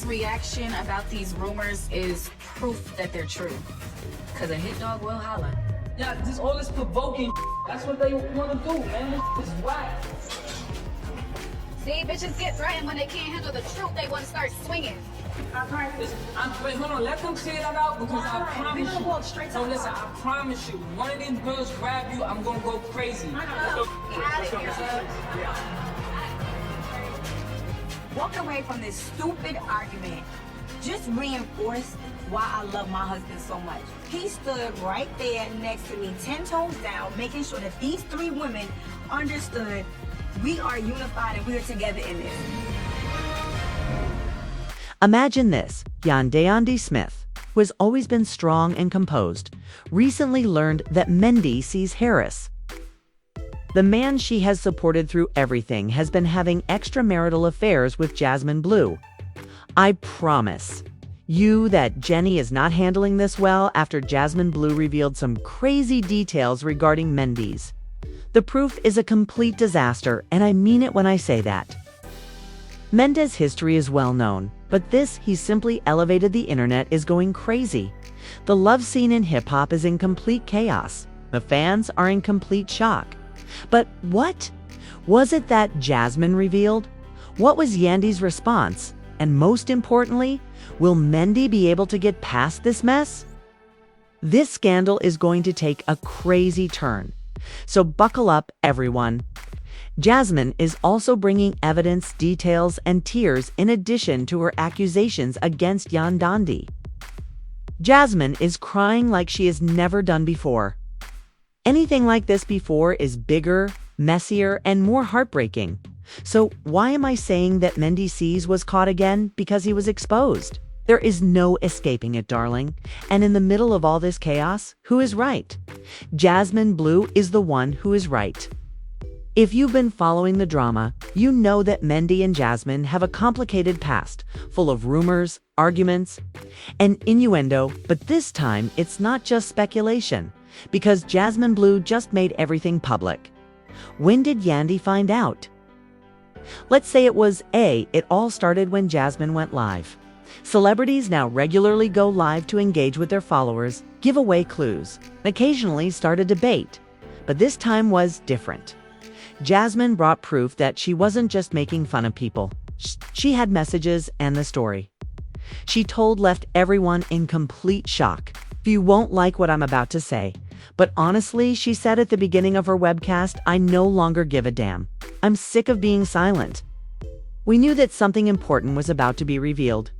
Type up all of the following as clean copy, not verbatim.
reaction about these rumors is proof that they're true. Cause a hit dog will holler. Yeah, just all this provoking. That's what they want to do, man. This is whack. See, bitches get threatened when they can't handle the truth. They want to start swinging. Wait, hold on. Let them say that out because I promise you. So listen, I promise you, one of these girls grab you, I'm gonna go crazy. Walk away from this stupid argument. Just reinforced why I love my husband so much. He stood right there next to me, 10 toes down, making sure that these three women understood we are unified and we are together in this. Imagine this, Yandy Smith, who has always been strong and composed, recently learned that Mendeecees Harris, the man she has supported through everything, has been having extramarital affairs with Jasmine Bleu. I promise you that Jenny is not handling this well after Jasmine Bleu revealed some crazy details regarding Mendeecees. The proof is a complete disaster, and I mean it when I say that. Mendeecees' history is well known, but this he simply elevated the internet is going crazy. The love scene in hip-hop is in complete chaos. The fans are in complete shock. But what was it that Jasmine revealed? What was Yandy's response? And most importantly, will Mendy be able to get past this mess? This scandal is going to take a crazy turn. So buckle up, everyone. Jasmine is also bringing evidence, details, and tears in addition to her accusations against Yandy. Jasmine is crying like she has never done before. Anything like this before is bigger, messier, and more heartbreaking. So why am I saying that Mendeecees was caught again? Because he was exposed. There is no escaping it, darling. And in the middle of all this chaos, who is right? Jasmine Bleu is the one who is right. If you've been following the drama, you know that Mendy and Jasmine have a complicated past, full of rumors, arguments, and innuendo, but this time it's not just speculation, because Jasmine Bleu just made everything public. When did Yandy find out? Let's say it was it all started when Jasmine went live. Celebrities now regularly go live to engage with their followers, give away clues, and occasionally start a debate. But this time was different. Jasmine brought proof that she wasn't just making fun of people. She had messages and the story she told left everyone in complete shock. You won't like what I'm about to say, but honestly, she said at the beginning of her webcast, I no longer give a damn. I'm sick of being silent. We knew that something important was about to be revealed.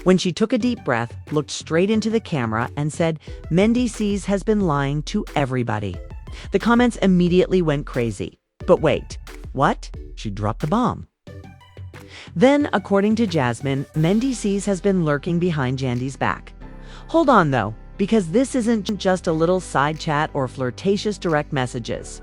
When she took a deep breath, looked straight into the camera, and said, Mendeecees has been lying to everybody. The comments immediately went crazy. But wait, what? She dropped the bomb. Then, according to Jasmine, Mendeecees has been lurking behind Yandy's back. Hold on though, because this isn't just a little side chat or flirtatious direct messages.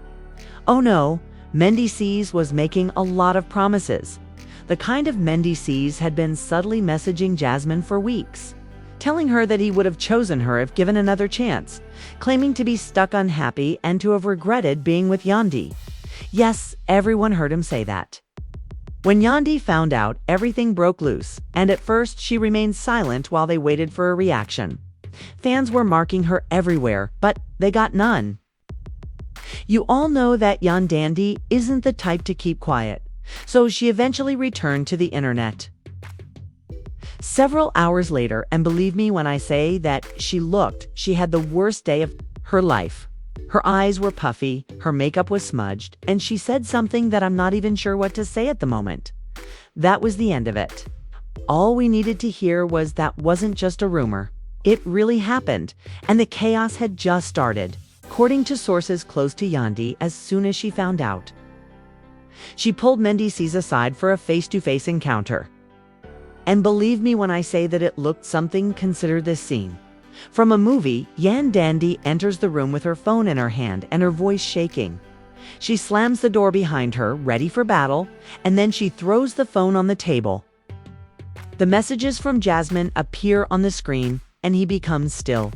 Oh no, Mendeecees was making a lot of promises. The kind of Mendeecees had been subtly messaging Jasmine for weeks, telling her that he would have chosen her if given another chance, claiming to be stuck unhappy and to have regretted being with Yandy. Yes, everyone heard him say that. When Yandy found out, everything broke loose, and at first she remained silent while they waited for a reaction. Fans were marking her everywhere, but they got none. You all know that Yandy isn't the type to keep quiet, so she eventually returned to the internet. Several hours later, and believe me when I say that she had the worst day of her life. Her eyes were puffy, her makeup was smudged, and she said something that I'm not even sure what to say at the moment. That was the end of it. All we needed to hear was that wasn't just a rumor. It really happened, and the chaos had just started, according to sources close to Yandy. As soon as she found out, she pulled Mendeecees aside for a face-to-face encounter. And believe me when I say that it looked something. Consider this scene from a movie. Yandy enters the room with her phone in her hand and her voice shaking. She slams the door behind her, ready for battle, and then she throws the phone on the table. The messages from Jasmine appear on the screen, and he becomes still.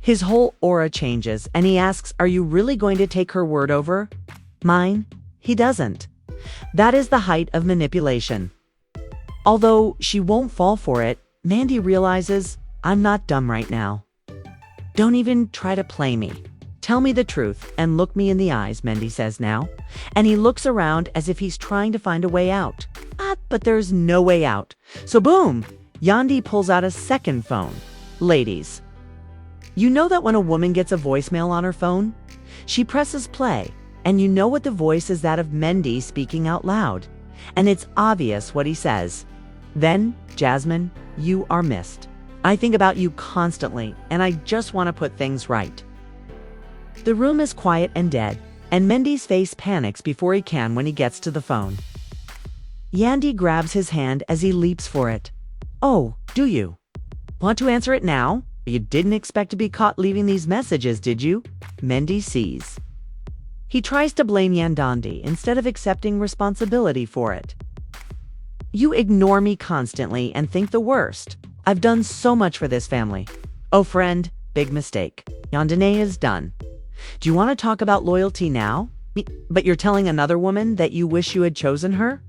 His whole aura changes, and he asks, "Are you really going to take her word over mine?" He doesn't. That is the height of manipulation. Although she won't fall for it, Mandy realizes, I'm not dumb right now. Don't even try to play me. Tell me the truth and look me in the eyes, Mendy says now. And he looks around as if he's trying to find a way out. But there's no way out. So boom, Yandy pulls out a second phone. Ladies, you know that when a woman gets a voicemail on her phone, she presses play, and you know what the voice is that of Mendy speaking out loud. And it's obvious what he says. Then, Jasmine, you are missed. I think about you constantly, and I just want to put things right. The room is quiet and dead, and Mendy's face panics before he can when he gets to the phone. Yandy grabs his hand as he leaps for it. Oh, do you? Want to answer it now? You didn't expect to be caught leaving these messages, did you? Mendeecees. He tries to blame Yandy instead of accepting responsibility for it. You ignore me constantly and think the worst. I've done so much for this family. Oh, friend, big mistake. Yandy is done. Do you want to talk about loyalty now? But you're telling another woman that you wish you had chosen her?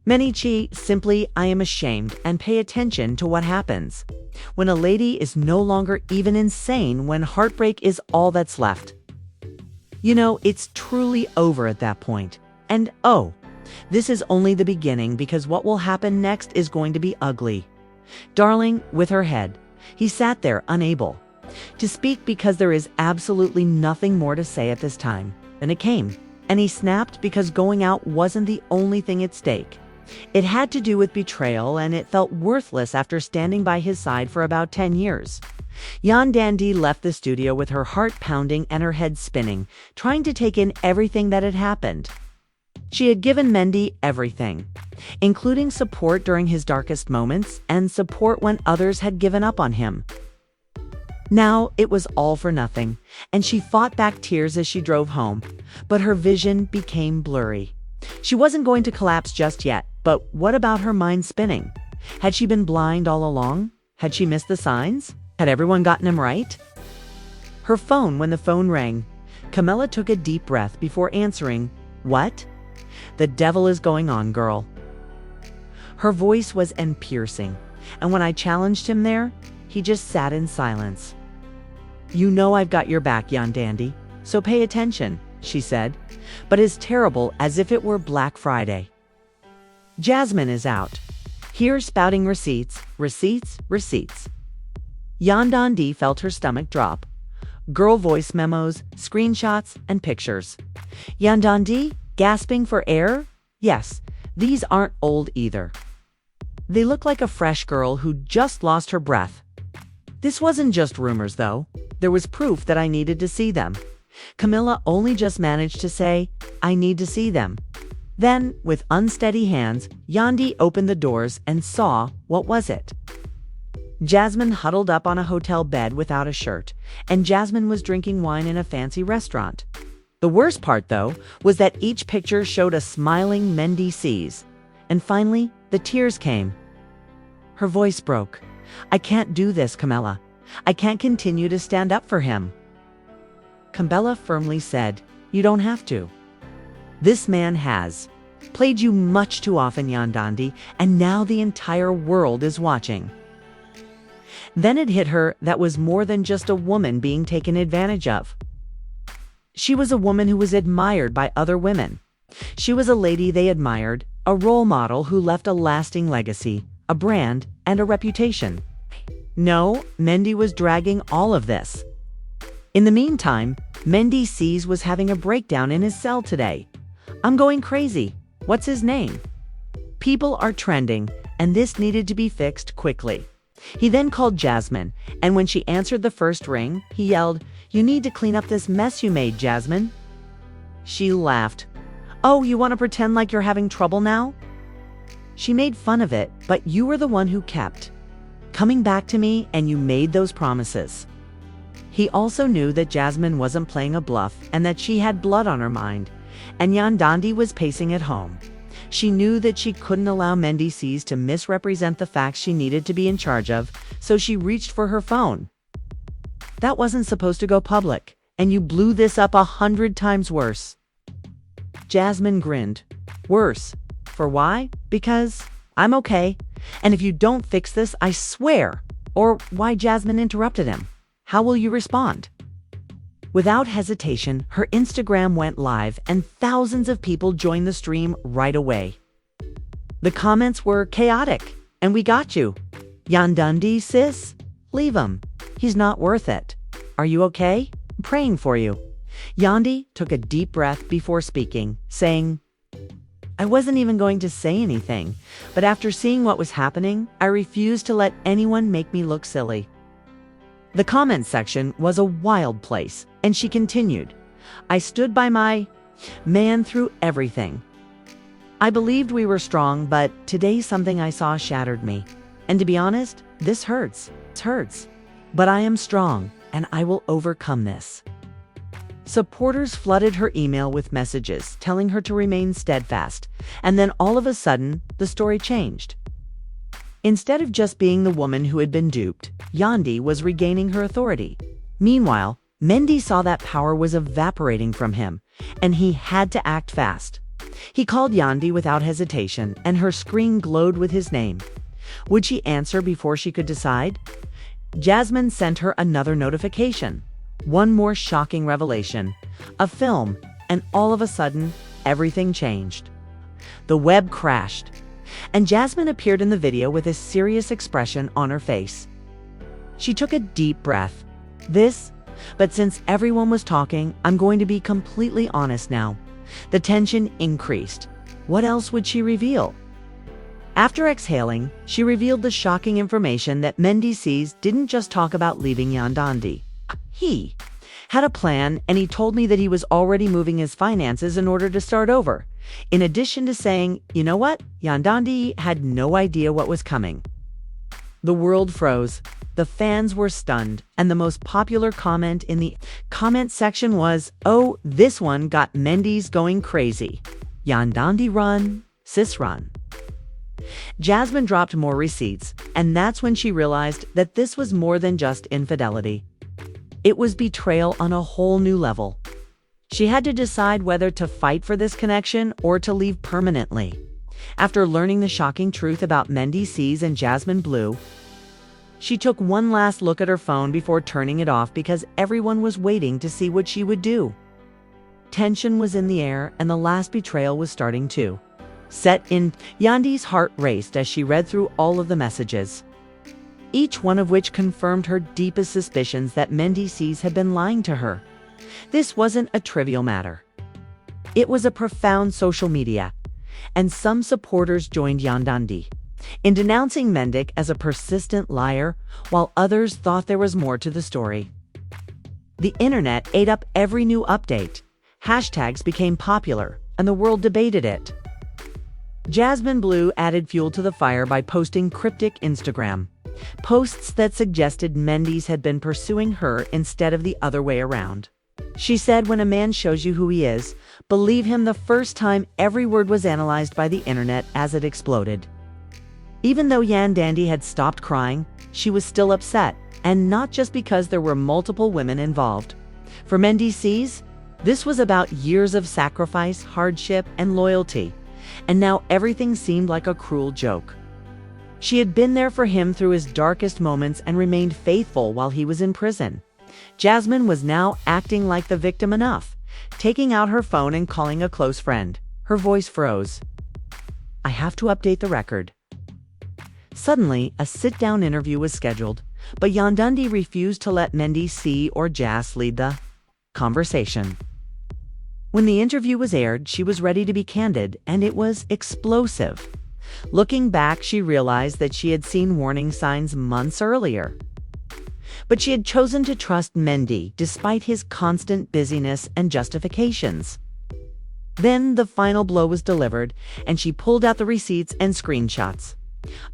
Mendeecees, simply, I am ashamed, and pay attention to what happens when a lady is no longer even insane, when heartbreak is all that's left. You know, it's truly over at that point. And oh, this is only the beginning, because what will happen next is going to be ugly. Darling, with her head, he sat there unable to speak because there is absolutely nothing more to say at this time. Then it came, and he snapped because going out wasn't the only thing at stake. It had to do with betrayal, and it felt worthless after standing by his side for about 10 years. Yandy left the studio with her heart pounding and her head spinning, trying to take in everything that had happened. She had given Mendy everything, including support during his darkest moments and support when others had given up on him. Now it was all for nothing, and she fought back tears as she drove home, but her vision became blurry. She wasn't going to collapse just yet, but what about her mind spinning? Had she been blind all along? Had she missed the signs? Had everyone gotten him right? Her phone, when the phone rang, Camilla took a deep breath before answering, What? The devil is going on, girl. Her voice was piercing, and when I challenged him there, he just sat in silence. You know I've got your back, Yandy, so pay attention, she said, but as terrible as if it were Black Friday. Jasmine is out, here spouting receipts, receipts, receipts. Yandy felt her stomach drop. Girl voice memos, screenshots, and pictures. Yandy, gasping for air? Yes, these aren't old either. They look like a fresh girl who just lost her breath. This wasn't just rumors, though. There was proof that I needed to see them. Camilla only just managed to say, I need to see them. Then, with unsteady hands, Yandy opened the doors and saw, what was it? Jasmine huddled up on a hotel bed without a shirt, and Jasmine was drinking wine in a fancy restaurant. The worst part, though, was that each picture showed a smiling Mendeecees. And finally, the tears came. Her voice broke. I can't do this, Camilla. I can't continue to stand up for him. Camilla firmly said, You don't have to. This man has played you much too often, Yandy, and now the entire world is watching. Then it hit her that was more than just a woman being taken advantage of. She was a woman who was admired by other women. She was a lady they admired, a role model who left a lasting legacy, a brand, and a reputation. No, Mendy was dragging all of this. In the meantime, Mendeecees was having a breakdown in his cell today. I'm going crazy. What's his name? People are trending, and this needed to be fixed quickly. He then called Jasmine, and when she answered the first ring, he yelled, You need to clean up this mess you made, Jasmine. She laughed. Oh, you want to pretend like you're having trouble now? She made fun of it, but you were the one who kept coming back to me, and you made those promises. He also knew that Jasmine wasn't playing a bluff and that she had blood on her mind, and Yandy was pacing at home. She knew that she couldn't allow Mendeecees to misrepresent the facts she needed to be in charge of, so she reached for her phone. That wasn't supposed to go public, and you blew this up 100 times worse. Jasmine grinned. Worse. For why? Because I'm okay. And if you don't fix this, I swear. Or why Jasmine interrupted him. How will you respond? Without hesitation, her Instagram went live and thousands of people joined the stream right away. The comments were chaotic. And we got you. Yandy, sis? Leave him. He's not worth it. Are you okay? I'm praying for you. Yandy took a deep breath before speaking, saying, I wasn't even going to say anything, but after seeing what was happening, I refused to let anyone make me look silly. The comment section was a wild place, and she continued, I stood by my man through everything. I believed we were strong, but today something I saw shattered me. And to be honest, this hurts. It hurts. But I am strong, and I will overcome this. Supporters flooded her email with messages telling her to remain steadfast, and then all of a sudden, the story changed. Instead of just being the woman who had been duped, Yandy was regaining her authority. Meanwhile, Mendy saw that power was evaporating from him, and he had to act fast. He called Yandy without hesitation, and her screen glowed with his name. Would she answer before she could decide? Jasmine sent her another notification. One more shocking revelation. A film, and all of a sudden, everything changed. The web crashed, and Jasmine appeared in the video with a serious expression on her face. She took a deep breath. But since everyone was talking, I'm going to be completely honest now. The tension increased. What else would she reveal? After exhaling, she revealed the shocking information that Mendeecees didn't just talk about leaving Yandy. He had a plan, and he told me that he was already moving his finances in order to start over. In addition to saying, you know what? Yandy had no idea what was coming. The world froze. The fans were stunned, and the most popular comment in the comment section was, oh, this one got Mendeecees going crazy. Yandy run, sis run. Jasmine dropped more receipts, and that's when she realized that this was more than just infidelity. It was betrayal on a whole new level. She had to decide whether to fight for this connection or to leave permanently. After learning the shocking truth about Mendeecees and Jasmine Bleu, she took one last look at her phone before turning it off because everyone was waiting to see what she would do. Tension was in the air, and the last betrayal was starting too. Yandy's heart raced as she read through all of the messages, each one of which confirmed her deepest suspicions that Mendeecees had been lying to her. This wasn't a trivial matter. It was a profound social media, and some supporters joined Yandy in denouncing Mendeecees as a persistent liar, while others thought there was more to the story. The internet ate up every new update. Hashtags became popular, and the world debated it. Jasmine Bleu added fuel to the fire by posting cryptic Instagram posts that suggested Mendeecees had been pursuing her instead of the other way around. She said, when a man shows you who he is, believe him the first time. Every word was analyzed by the internet as it exploded. Even though Yandy had stopped crying, she was still upset, and not just because there were multiple women involved. For Mendeecees, this was about years of sacrifice, hardship, and loyalty, and now everything seemed like a cruel joke. She had been there for him through his darkest moments and remained faithful while he was in prison. Jasmine was now acting like the victim enough, taking out her phone and calling a close friend. Her voice froze. I have to update the record. Suddenly, a sit-down interview was scheduled, but Yandy refused to let Mendeecees or Jas lead the conversation. When the interview was aired, she was ready to be candid, and it was explosive. Looking back, she realized that she had seen warning signs months earlier. But she had chosen to trust Mendeecees despite his constant busyness and justifications. Then the final blow was delivered, and she pulled out the receipts and screenshots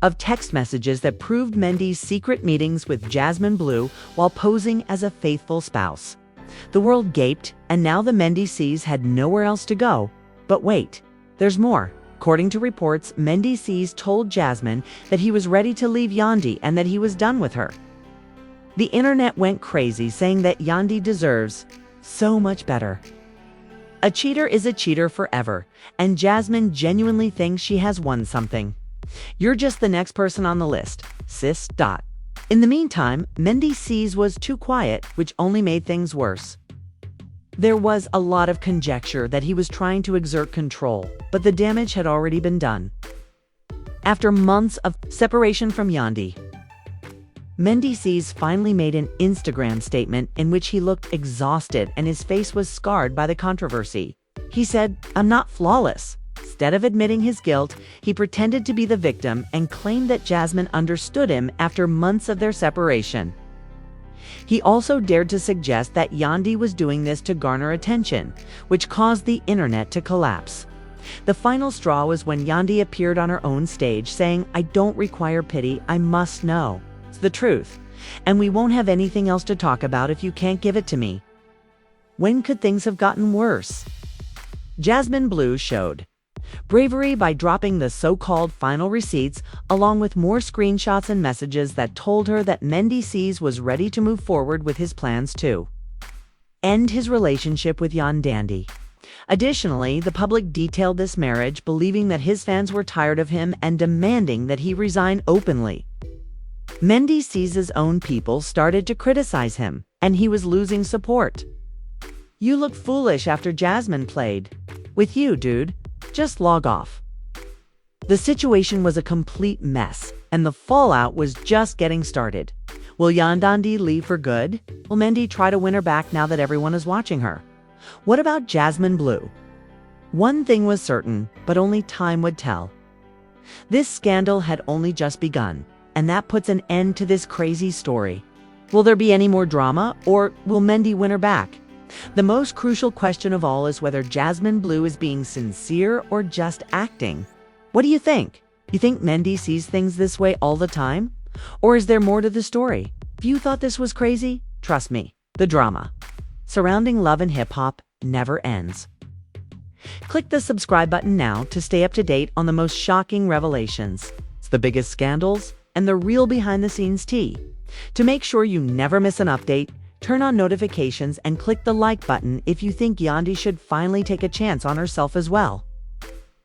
of text messages that proved Mendeecees' secret meetings with Jasmine Bleu while posing as a faithful spouse. The world gaped, and now the Mendeecees had nowhere else to go. But wait, there's more. According to reports, Mendeecees told Jasmine that he was ready to leave Yandy and that he was done with her. The internet went crazy, saying that Yandy deserves so much better. A cheater is a cheater forever, and Jasmine genuinely thinks she has won something. You're just the next person on the list, sis. In the meantime, Mendeecees was too quiet, which only made things worse. There was a lot of conjecture that he was trying to exert control, but the damage had already been done. After months of separation from Yandy, Mendeecees finally made an Instagram statement in which he looked exhausted and his face was scarred by the controversy. He said, "I'm not flawless." Instead of admitting his guilt, he pretended to be the victim and claimed that Jasmine understood him after months of their separation. He also dared to suggest that Yandy was doing this to garner attention, which caused the internet to collapse. The final straw was when Yandy appeared on her own stage saying, "I don't require pity, I must know. It's the truth, and we won't have anything else to talk about if you can't give it to me." When could things have gotten worse? Jasmine Bleu showed bravery by dropping the so-called final receipts, along with more screenshots and messages that told her that Mendeecees was ready to move forward with his plans to end his relationship with Yandy. Additionally, the public detailed this marriage, believing that his fans were tired of him and demanding that he resign openly. Mendeecees' own people started to criticize him, and he was losing support. "You look foolish after Jasmine played with you, dude. Just log off." The situation was a complete mess, and the fallout was just getting started. Will Yandy leave for good? Will Mendy try to win her back now that everyone is watching her? What about Jasmine Bleu? One thing was certain, but only time would tell. This scandal had only just begun, and that puts an end to this crazy story. Will there be any more drama, or will Mendy win her back? The most crucial question of all is whether Jasmine Bleu is being sincere or just acting. What do you think? You think Mendy sees things this way all the time? Or is there more to the story? If you thought this was crazy, trust me, the drama surrounding love and hip-hop never ends. Click the subscribe button now to stay up to date on the most shocking revelations, the biggest scandals, and the real behind-the-scenes tea. To make sure you never miss an update, turn on notifications and click the like button if you think Yandy should finally take a chance on herself as well.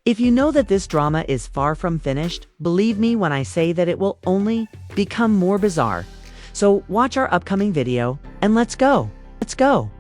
If you know that this drama is far from finished, believe me when I say that it will only become more bizarre. So watch our upcoming video and let's go. Let's go.